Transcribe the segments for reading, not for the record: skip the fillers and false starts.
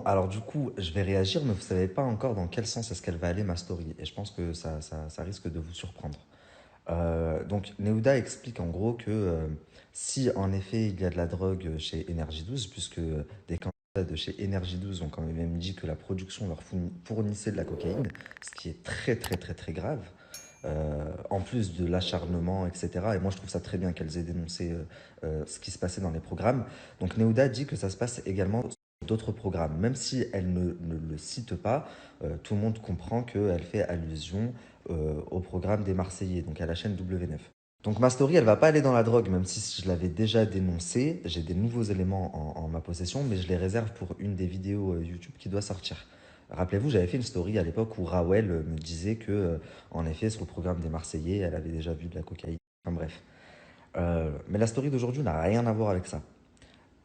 alors du coup, je vais réagir, mais vous savez pas encore dans quel sens est-ce qu'elle va aller ma story. Et je pense que ça risque de vous surprendre. Donc, Neuda explique en gros que si en effet il y a de la drogue chez Energy 12, puisque des candidats de chez Energy 12 ont quand même dit que la production leur fournissait de la cocaïne, ce qui est très très très très grave, en plus de l'acharnement, etc. Et moi je trouve ça très bien qu'elles aient dénoncé ce qui se passait dans les programmes. Donc Neuda dit que ça se passe également sur d'autres programmes, même si elle ne le cite pas, tout le monde comprend qu'elle fait allusion au programme des Marseillais, donc à la chaîne W9. Donc ma story, elle va pas aller dans la drogue, même si je l'avais déjà dénoncé. J'ai des nouveaux éléments en ma possession, mais je les réserve pour une des vidéos YouTube qui doit sortir. Rappelez-vous, j'avais fait une story à l'époque où Rawel me disait que, en effet, sur le programme des Marseillais, elle avait déjà vu de la cocaïne. Enfin bref. Mais la story d'aujourd'hui n'a rien à voir avec ça.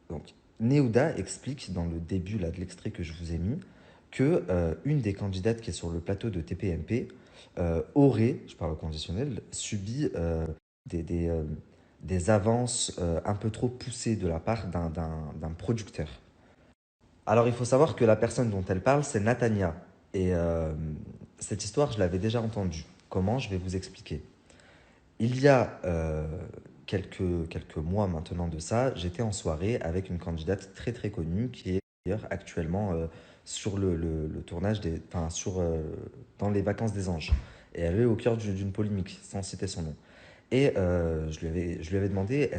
Donc, Neouda explique dans le début là, de l'extrait que je vous ai mis que une des candidates qui est sur le plateau de TPMP aurait, je parle au conditionnel, subi des, des, euh, des avances un peu trop poussées de la part d'un producteur. Alors, il faut savoir que la personne dont elle parle, c'est Natania. Et cette histoire, je l'avais déjà entendue. Comment? Je vais vous expliquer. Il y a quelques mois maintenant de ça, j'étais en soirée avec une candidate très très connue qui est d'ailleurs actuellement sur le tournage enfin, dans les vacances des anges. Et elle est au cœur d'une polémique, sans citer son nom. Et je lui avais demandé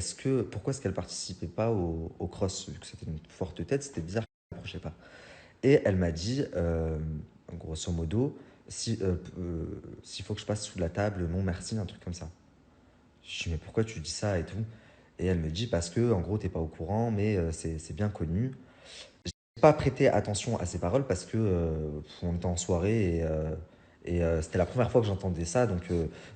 pourquoi est-ce qu'elle participait pas au cross, vu que c'était une forte tête, c'était bizarre qu'elle n'approchait pas. Et elle m'a dit, grosso modo, s'il faut que je passe sous la table, non merci, un truc comme ça. Je dis, mais pourquoi tu dis ça et tout? Et elle me dit, parce que, en gros, t'es pas au courant, mais c'est bien connu. J'ai pas prêté attention à ces paroles parce que on était en soirée et c'était la première fois que j'entendais ça, donc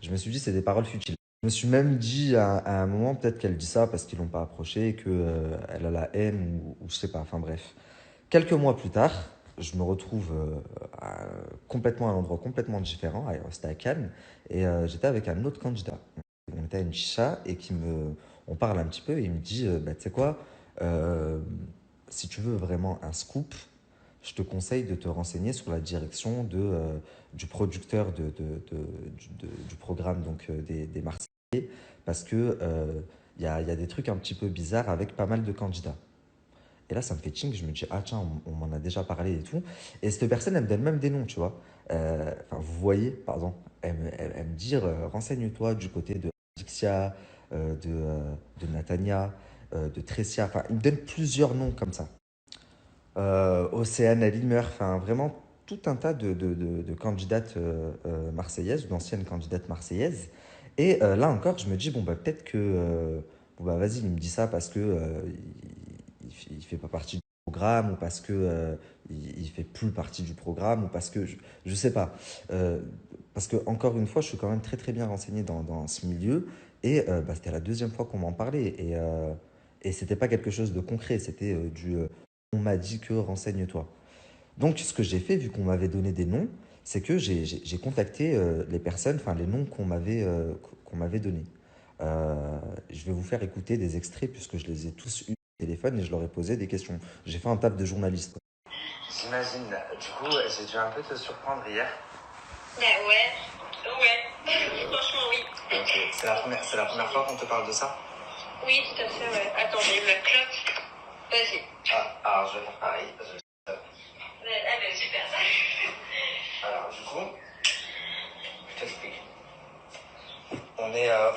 je me suis dit, c'est des paroles futiles. Je me suis même dit à un moment, peut-être qu'elle dit ça parce qu'ils l'ont pas approché, que elle a la haine ou je sais pas, enfin bref. Quelques mois plus tard, je me retrouve complètement à un endroit complètement différent, c'était à Cannes, et j'étais avec un autre candidat. On était à une chicha et on parle un petit peu et il me dit, bah, tu sais quoi, euh, si tu veux vraiment un scoop, je te conseille de te renseigner sur la direction du producteur du programme donc, des Marseillais, parce que il y a des trucs un petit peu bizarres avec pas mal de candidats. Et là, ça me fait ching, je me dis, ah tiens, on m'en a déjà parlé et tout. Et cette personne, elle me donne même des noms, tu vois. Enfin, vous voyez, pardon, elle me dit, renseigne-toi du côté de Dixia, de Natania, de Tressia. Enfin, il me donne plusieurs noms comme ça. Océane Alimer, enfin, vraiment tout un tas de candidates marseillaises, ou d'anciennes candidates marseillaises. Et là encore, je me dis, bon, bah, peut-être que. Bon, bah, vas-y, il me dit ça parce que il fait pas partie du programme ou parce que il fait plus partie du programme ou parce que je sais pas. Parce que encore une fois, je suis quand même très très bien renseigné dans ce milieu et bah, c'était la deuxième fois qu'on m'en parlait et c'était pas quelque chose de concret, c'était on m'a dit que renseigne-toi. Donc ce que j'ai fait, vu qu'on m'avait donné des noms, c'est que j'ai contacté les personnes, enfin les noms qu'on m'avait donnés. Je vais vous faire écouter des extraits puisque je les ai tous eu au téléphone et je leur ai posé des questions. J'ai fait un taf de journaliste. J'imagine. Du coup, j'ai dû un peu te surprendre hier. Bah ouais, franchement oui. Ok, c'est la première fois qu'on te parle de ça? Oui, tout à fait, ouais. Attends, j'ai eu ma clope. Vas-y. Ah, alors je vais faire pareil. Ah bah super ça. Alors du coup, je t'explique. On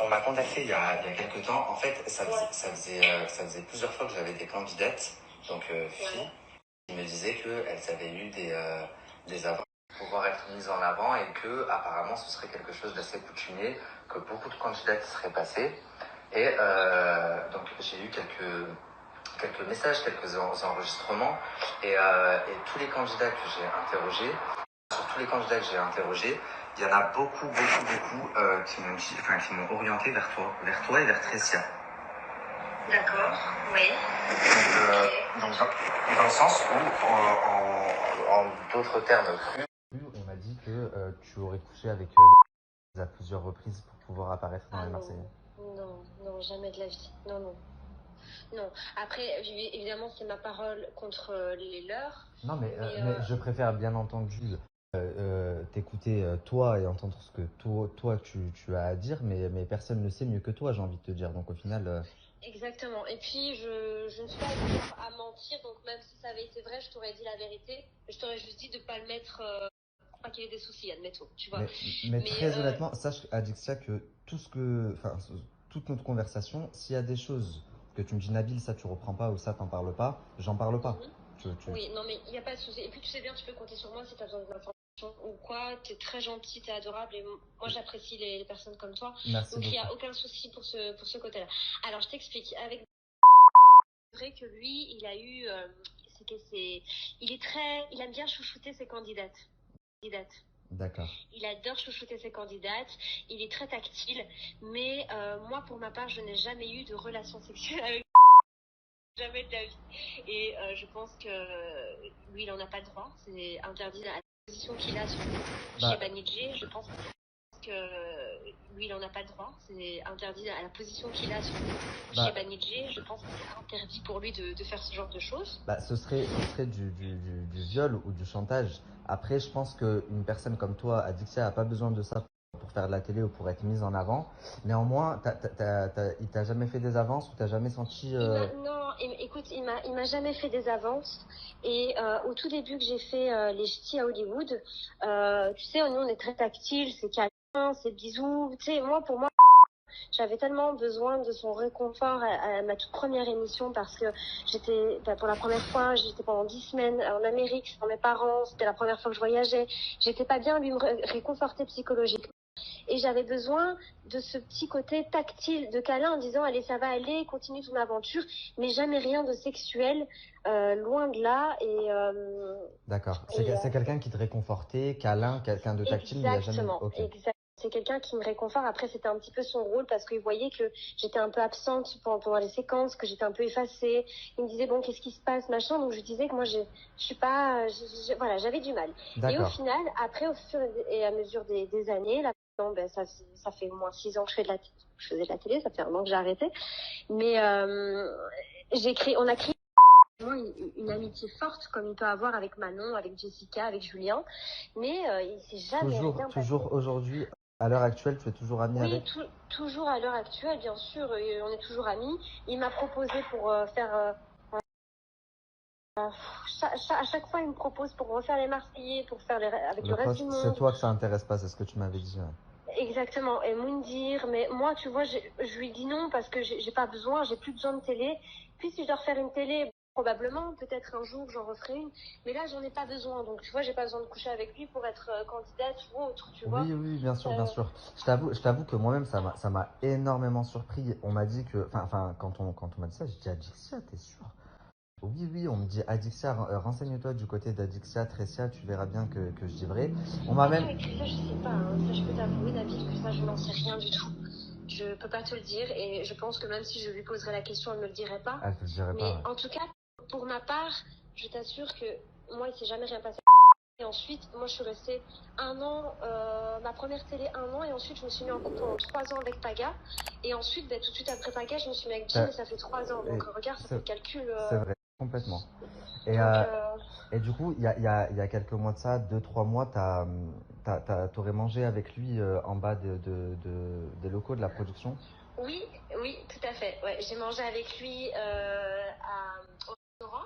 m'a contacté il y a quelques temps. En fait, ça faisait plusieurs fois que j'avais des candidates, donc filles, qui me disaient qu'elles avaient eu des avances pour pouvoir être mises en avant et que apparemment ce serait quelque chose d'assez coutumier, que beaucoup de candidates seraient passées. Et donc j'ai eu quelques messages, quelques enregistrements et tous les candidats que j'ai interrogés, sur tous les candidats que j'ai interrogés, il y en a beaucoup qui m'ont orienté vers toi et vers Tressia. D'accord, oui. Donc dans le sens où, en d'autres termes crus, on m'a dit que tu aurais couché avec à plusieurs reprises pour pouvoir apparaître dans Ah les non, Marseillais. non, non, jamais de la vie. Non, non. Non. Après, évidemment, c'est ma parole contre les leurs. Non, Mais mais je préfère bien entendu t'écouter toi et entendre ce que toi tu as à dire, mais personne ne sait mieux que toi, j'ai envie de te dire. Donc au final, exactement. Et puis, je ne suis pas du genre à mentir, donc même si ça avait été vrai, je t'aurais dit la vérité. Je t'aurais juste dit de pas le mettre pour pas qu'il y ait des soucis, admettons, tu vois. mais, mais Mais très honnêtement, sache, Adixia, que tout ce que, enfin, toute notre conversation, s'il y a des choses que tu me dis, Nabil, ça tu reprends pas ou ça t'en parles pas, j'en parle pas. mhm. Tu... Oui, non, mais il n'y a pas de souci. Et puis, tu sais bien, tu peux compter sur moi si tu as besoin d'informations ou quoi. Tu es très gentil, tu es adorable. Et moi, j'apprécie les personnes comme toi. Merci Donc, il n'y beaucoup. a aucun souci pour ce côté-là. Alors, je t'explique. Avec c'est vrai que lui, il a eu. C'est que c'est. Il est très. Il aime bien chouchouter ses candidates. D'accord. Il adore chouchouter ses candidates. Il est très tactile. Mais moi, pour ma part, je n'ai jamais eu de relation sexuelle avec jamais de la vie. Et je pense que lui, il n'en a pas le droit. C'est interdit à la position qu'il a chez Bah, Banijé. Je pense que lui, il n'en a pas le droit. C'est interdit à la position qu'il a chez bah, Banijé. Je pense que c'est interdit pour lui de faire ce genre de choses. Bah, ce serait du viol ou du chantage. Après, je pense qu'une personne comme toi, Adixia, n'a pas besoin de ça pour faire de la télé ou pour être mise en avant. Néanmoins, il t'a jamais fait des avances ou t'as jamais senti... Non, écoute, il m'a jamais fait des avances. Et au tout début que j'ai fait les ch'tis à Hollywood, tu sais, nous on est très tactile, c'est câlin, c'est bisous. Tu sais, pour moi, j'avais tellement besoin de son réconfort à ma toute première émission parce que pour la première fois, j'étais pendant 10 semaines en Amérique sans mes parents, c'était la première fois que je voyageais. J'étais pas bien, lui me réconforter psychologiquement. Et j'avais besoin de ce petit côté tactile de câlin en disant allez ça va aller, continue ton aventure, mais jamais rien de sexuel, loin de là. D'accord. Et C'est quelqu'un qui te réconfortait, câlin, quelqu'un de tactile, mais il n'y a jamais... exactement, Ok. exactement. C'est quelqu'un qui me réconforte. Après, c'était un petit peu son rôle parce qu'il voyait que j'étais un peu absente pendant les séquences, que j'étais un peu effacée. Il me disait, bon, qu'est-ce qui se passe, machin. Donc, je disais que moi, je suis pas, voilà, j'avais du mal. Et au D'accord. final, après, au fur et à mesure des années, là, ben, ça fait au moins 6 ans que je faisais de la télé, ça fait 1 an que j'ai arrêté. Mais, on a créé une amitié forte comme il peut avoir avec Manon, avec Jessica, avec Julien. Mais il s'est jamais rien passé. Toujours aujourd'hui, à l'heure actuelle, tu es toujours ami Oui, avec? toujours à l'heure actuelle, bien sûr, on est toujours amis. Il m'a proposé pour faire... à chaque fois, il me propose pour refaire les Marseillais, pour faire avec Le le reste cross, du c'est monde. toi que ça intéresse pas, c'est ce que tu m'avais dit. Ouais. Exactement, et Moundir. Mais moi, tu vois, je lui dis non parce que j'ai pas besoin, j'ai plus besoin de télé. Puis si je dois refaire une télé, probablement, peut-être un jour, j'en referai une. Mais là, j'en ai pas besoin. Donc, tu vois, j'ai pas besoin de coucher avec lui pour être candidate ou autre, tu vois. Oui, bien sûr, bien Euh, sûr. Je t'avoue que moi-même, ça m'a énormément surpris. On m'a dit que, quand on m'a dit ça, j'ai dit Adixia, t'es sûr? Oui, on me dit Adixia, renseigne-toi du côté d'Adixia, Tressia, tu verras bien que je dis vrai. On m'a même. Après, avec ça, je sais pas. Hein. Ça, je peux t'avouer, David, que ça, je n'en sais rien du tout. Je peux pas te le dire et je pense que même si je lui poserais la question, elle me le dirait pas. Ah, je te le dirai pas, Mais ouais. en tout cas, pour ma part, je t'assure que moi, il s'est jamais rien passé. Et ensuite, moi, je suis restée 1 an, ma première télé 1 an, et ensuite, je me suis mis en couple pendant 3 ans avec Paga. Et ensuite, ben, tout de suite après Paga, je me suis mis avec Jim, T'as- et ça fait 3 ans. Donc, regarde, ça fait C'est le calcul. c'est vrai, complètement. Et, Donc, et du coup, il y a quelques mois de ça, 2, 3 mois, t'aurais mangé avec lui en bas des locaux de la production. oui, oui, tout à fait. Ouais, j'ai mangé avec lui au restaurant.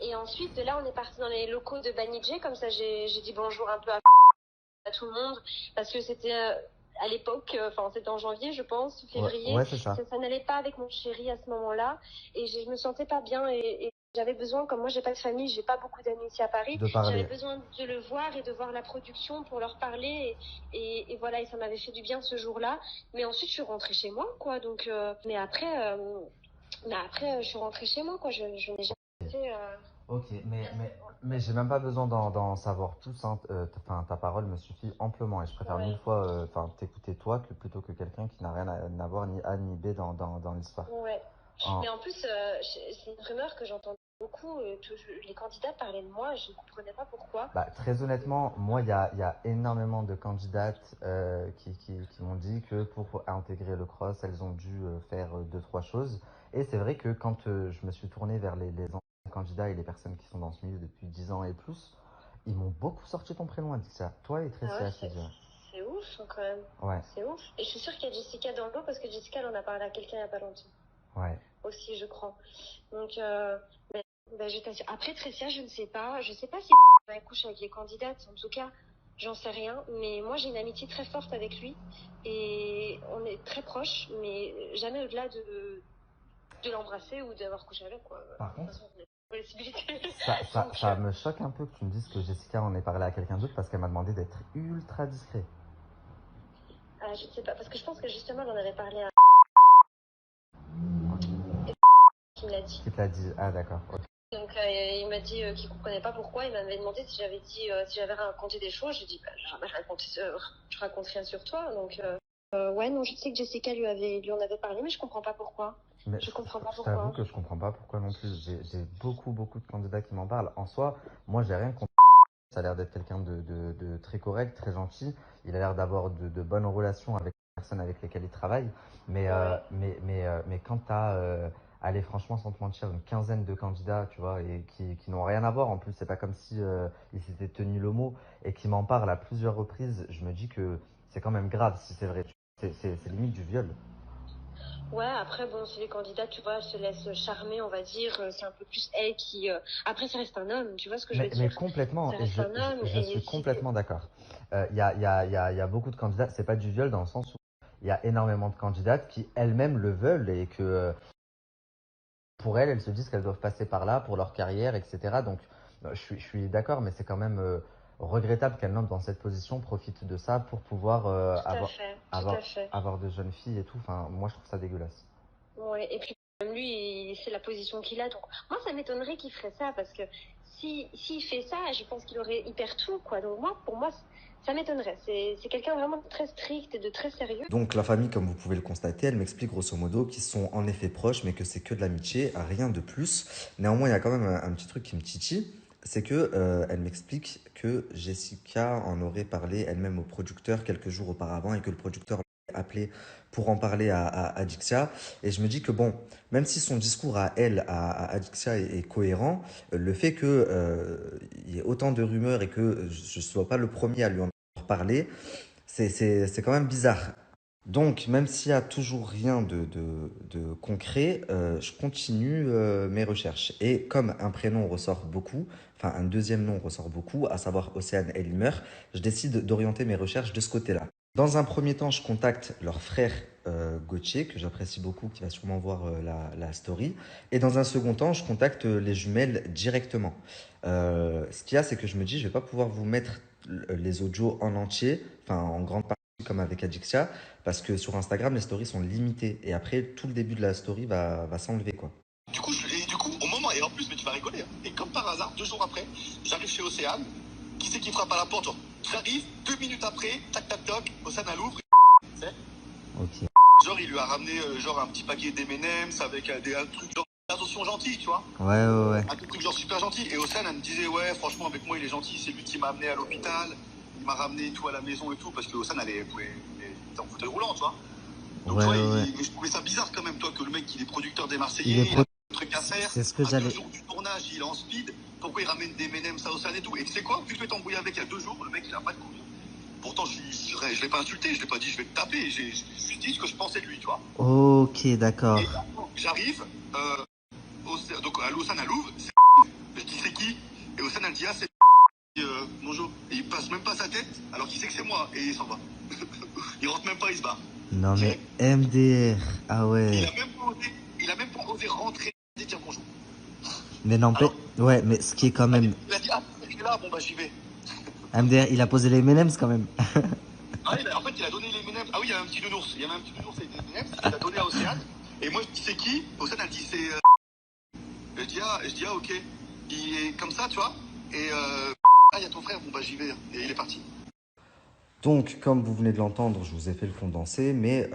Et ensuite, de là, on est parti dans les locaux de Banijé. Comme ça, j'ai dit bonjour un peu à tout le monde. Parce que c'était à l'époque, enfin, c'était en janvier, je pense, février. Ouais, c'est ça. Ça n'allait pas avec mon chéri à ce moment-là. Et je me sentais pas bien. Et j'avais besoin, comme moi, j'ai pas de famille, j'ai pas beaucoup d'amis ici à Paris. De J'avais parler. besoin de le voir et de voir la production pour leur parler. Et voilà, et ça m'avait fait du bien ce jour-là. Mais ensuite, je suis rentrée chez moi, quoi. Donc, mais après, je suis rentrée chez moi, quoi. Je n'ai jamais fait. Ok, mais j'ai même pas besoin d'en savoir plus. Hein. Enfin, ta parole me suffit amplement et je préfère mille Ouais, fois t'écouter toi que plutôt que quelqu'un qui n'a rien à voir ni A ni B dans l'histoire. ouais. En- Mais en plus, c'est une rumeur que j'entends beaucoup. Les candidats parlaient de moi, je ne comprenais pas pourquoi. Bah, très honnêtement, moi, il y a énormément de candidates qui m'ont dit que pour intégrer le cross, elles ont dû faire 2, 3 choses. Et c'est vrai que quand je me suis tourné vers les anciens candidats et les personnes qui sont dans ce milieu depuis 10 ans et plus, ils m'ont beaucoup sorti ton prénom, Adixia. Toi et Ah ouais, Tressia, je te dirais. c'est ouf hein, quand même. Ouais, C'est ouf. Et je suis sûre qu'il y a Jessica dans le lot parce que Jessica, elle en a parlé à quelqu'un il n'y a pas longtemps ouais. aussi, je crois. Donc, je t'assure. Après, Tressia, je ne sais pas. Je sais pas si elle couche avec les candidates. En tout cas, j'en sais rien. Mais moi, j'ai une amitié très forte avec lui. Et on est très proches, mais jamais au-delà de l'embrasser ou d'avoir couché avec, quoi. Par De toute contre, façon, on a pas la possibilité. Donc, ça me choque un peu que tu me dises que Jessica en ait parlé à quelqu'un d'autre parce qu'elle m'a demandé d'être ultra discret. je ne sais pas. Parce que je pense que justement, j'en avais parlé à qui me l'a dit. Qui te l'a dit? Ah, d'accord. Ok. Donc il m'a dit qu'il comprenait pas pourquoi. Il m'avait demandé si j'avais dit si j'avais raconté des choses. J'ai dit j'ai jamais raconté, je raconte rien sur toi. Donc ouais non, je sais que Jessica lui en avait parlé, mais je comprends pas pourquoi. Mais Je comprends pas je t'avoue pourquoi. que je comprends pas pourquoi non plus. J'ai beaucoup, beaucoup de candidats qui m'en parlent. En soi, moi, j'ai rien contre. Ça a l'air d'être quelqu'un de très correct, très gentil. Il a l'air d'avoir de bonnes relations avec les personnes avec lesquelles il travaille. Ouais. Mais quand tu as, allez, franchement, sans te mentir, une quinzaine de candidats, tu vois, et qui n'ont rien à voir en plus, c'est pas comme si ils s'étaient tenus le mot, et qui m'en parlent à plusieurs reprises, je me dis que c'est quand même grave si c'est vrai. C'est limite du viol. Ouais, après, bon, si les candidats, tu vois, se laissent charmer, on va dire, c'est un peu plus elle qui... Après, ça reste un homme, tu vois ce que je veux Mais dire? complètement, Ça et reste un homme, je suis et si... complètement d'accord. Il y a beaucoup de candidats, c'est pas du viol dans le sens où il y a énormément de candidates qui elles-mêmes le veulent et que pour elles, elles se disent qu'elles doivent passer par là pour leur carrière, etc. Donc je suis d'accord, mais c'est quand même regrettable qu'un homme dans cette position profite de ça pour pouvoir Tout à fait, tout à fait. avoir de jeunes filles et tout. Enfin, moi je trouve ça dégueulasse. Ouais, et puis même lui, c'est la position qu'il a. Donc moi, ça m'étonnerait qu'il ferait ça parce que s'il fait ça, je pense il perd tout, quoi. Donc moi, pour moi, ça m'étonnerait. C'est quelqu'un vraiment de très strict et de très sérieux. Donc la famille, comme vous pouvez le constater, elle m'explique grosso modo qu'ils sont en effet proches, mais que c'est que de l'amitié, rien de plus. Néanmoins, il y a quand même un petit truc qui me titille, c'est que elle m'explique que Jessica en aurait parlé elle-même au producteur quelques jours auparavant et que le producteur l'a appelé pour en parler à Adixia. Et je me dis que bon, même si son discours à elle, à Adixia est cohérent, le fait que il y ait autant de rumeurs et que je ne sois pas le premier à lui en parler, c'est quand même bizarre. Donc, même s'il y a toujours rien de concret, je continue mes recherches. Et comme un prénom ressort beaucoup, enfin un deuxième nom ressort beaucoup, à savoir Océane Elimer, je décide d'orienter mes recherches de ce côté-là. Dans un premier temps, je contacte leur frère Gauthier, que j'apprécie beaucoup, qui va sûrement voir la story. Et dans un second temps, je contacte les jumelles directement. Ce qu'il y a, c'est que je me dis, je vais pas pouvoir vous mettre les audios en entier, enfin en grande partie comme avec Adixia, parce que sur Instagram, les stories sont limitées. Et après, tout le début de la story va s'enlever, quoi. Du coup, au moment, et en plus, mais tu vas rigoler, hein, et comme par hasard, 2 jours après, j'arrive chez Océane, qui c'est qui frappe à la porte, genre, j'arrive, 2 minutes après, tac tac toc, Océane elle ouvre, tu sais. Ok. Genre il lui a ramené genre un petit paquet d'M&M's avec un truc genre attention gentil, tu vois. Ouais. Un truc genre super gentil. Et Océane elle me disait ouais franchement avec moi il est gentil, c'est lui qui m'a amené à l'hôpital, il m'a ramené tout à la maison et tout, parce que Océane elle était en fauteuil roulant, tu vois. Donc tu vois, mais je trouvais ça bizarre quand même, toi, que le mec il est producteur des Marseillais, il a un truc à faire. C'est ce que à j'allais. 2 jours du tournage, il est en speed. Pourquoi il ramène des M&M's à Océane et tout. Et tu sais quoi, plus je vais t'embrouiller avec il y a 2 jours, le mec il a pas de couilles. Pourtant je l'ai pas insulté, je l'ai pas dit je vais te taper, j'ai juste dit ce que je pensais de lui, tu vois. Ok, d'accord. Et j'arrive, donc à Lausanne à Louvre, je dis c'est qui. Et Océane elle dit ah c'est bonjour. Et il passe même pas sa tête alors qu'il sait que c'est moi et il s'en va. Il rentre même pas, il se barre. Non mais MDR, ah Il ouais. a même pas osé rentrer et dire bonjour. Mais non, Alors, ouais, mais ce qui est quand même. il a dit ah il est là, bon bah j'y vais. MDR, il a posé les M&M's quand même. Ah, en fait il a donné les M&M's. Ah oui il y avait un petit nounours. Il y avait un petit nounours avec des M&M's qu'il a donné à Océane. Et moi je dis c'est qui. Océane elle dit c'est je dis ah ok. Il est comme ça tu vois. Et ah il y a ton frère, bon bah j'y vais. Et il est parti. Donc, comme vous venez de l'entendre, je vous ai fait le condensé, mais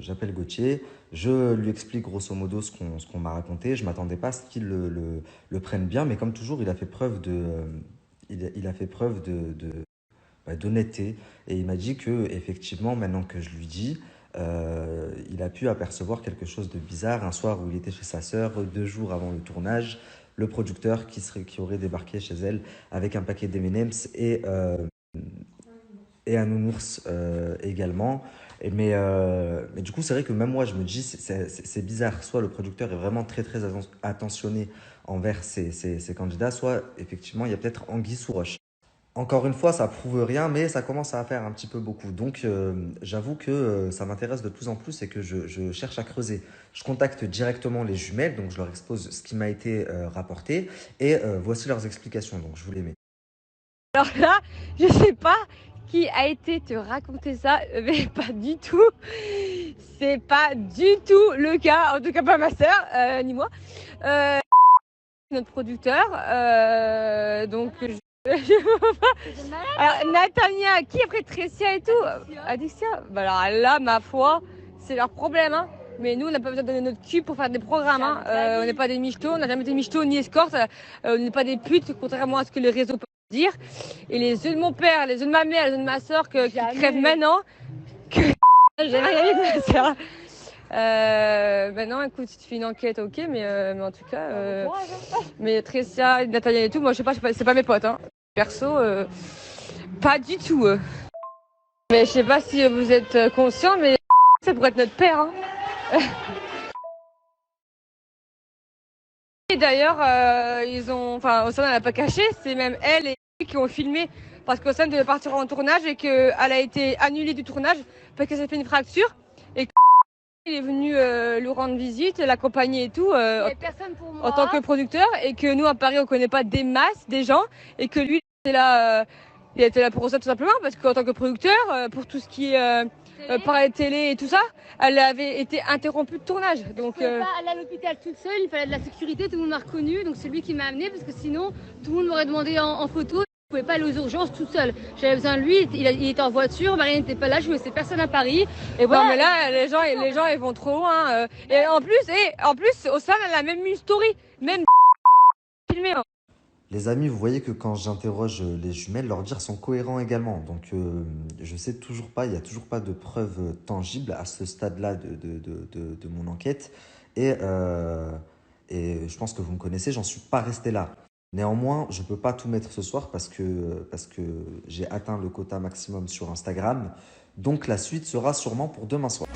j'appelle Gauthier, je lui explique grosso modo ce qu'on m'a raconté. Je ne m'attendais pas à ce qu'il le prenne bien, mais comme toujours, il a fait preuve il a fait preuve d'honnêteté. Et il m'a dit que, effectivement, maintenant que je lui dis, il a pu apercevoir quelque chose de bizarre un soir où il était chez sa sœur, 2 jours avant le tournage. Le producteur qui aurait débarqué chez elle avec un paquet d'M&M's et un nounours également. Mais du coup, c'est vrai que même moi, je me dis, c'est bizarre. Soit le producteur est vraiment très, très attentionné envers ses candidats, soit effectivement, il y a peut-être anguille sous roche. Encore une fois, ça prouve rien, mais ça commence à faire un petit peu beaucoup. Donc, j'avoue que ça m'intéresse de plus en plus et que je cherche à creuser. Je contacte directement les jumelles, donc je leur expose ce qui m'a été rapporté et voici leurs explications. Donc, je vous les mets. Alors là, je sais pas qui a été te raconter ça, mais pas du tout. C'est pas du tout le cas, en tout cas pas ma sœur, ni moi. Notre producteur, donc alors Natania, qui après Tressia et tout, Adixia, bah alors là, ma foi, c'est leur problème, hein. Mais nous, on n'a pas besoin de donner notre cul pour faire des programmes, hein. On n'est pas des michetots, on n'a jamais été michetots ni escortes, on n'est pas des putes, contrairement à ce que les réseaux peuvent dire. Et les œufs de mon père, les œufs de ma mère, les œufs de ma soeur qui crèvent maintenant, que j'ai rien dit de ma soeur. Ben non, écoute, si tu fais une enquête, ok, mais en tout cas, mais Tressia, Nathalie et tout, moi je sais pas, c'est pas mes potes, hein. Perso, pas du tout. Mais je sais pas si vous êtes conscients, mais ça pourrait être notre père, hein. Et d'ailleurs, Océane n'a pas caché, c'est même elle et lui qui ont filmé parce qu'Océane devait partir en tournage et qu'elle a été annulée du tournage parce qu'elle s'est fait une fracture et il est venu lui rendre visite, l'accompagner et tout en tant que producteur et que nous à Paris on connaît pas des masses, des gens et que lui il était là pour ça tout simplement parce qu'en tant que producteur, pour tout ce qui est parler télé et tout ça, elle avait été interrompue de tournage. Donc je ne pouvais pas aller à l'hôpital toute seule, il fallait de la sécurité, tout le monde m'a reconnu, donc c'est lui qui m'a amené parce que sinon tout le monde m'aurait demandé en photo. Je ne pouvais pas aller aux urgences toute seule. J'avais besoin de lui, il était en voiture, Marianne n'était pas là, je connaissais personne à Paris. Et voilà. Non mais là, les gens ils vont trop loin. Et en plus, Océane elle a même une story, même filmée. Hein. Les amis, vous voyez que quand j'interroge les jumelles, leurs dires sont cohérents également. Donc, je sais toujours pas, il n'y a toujours pas de preuves tangibles à ce stade-là de mon enquête. Et je pense que vous me connaissez, j'en suis pas resté là. Néanmoins, je peux pas tout mettre ce soir parce que j'ai atteint le quota maximum sur Instagram. Donc, la suite sera sûrement pour demain soir.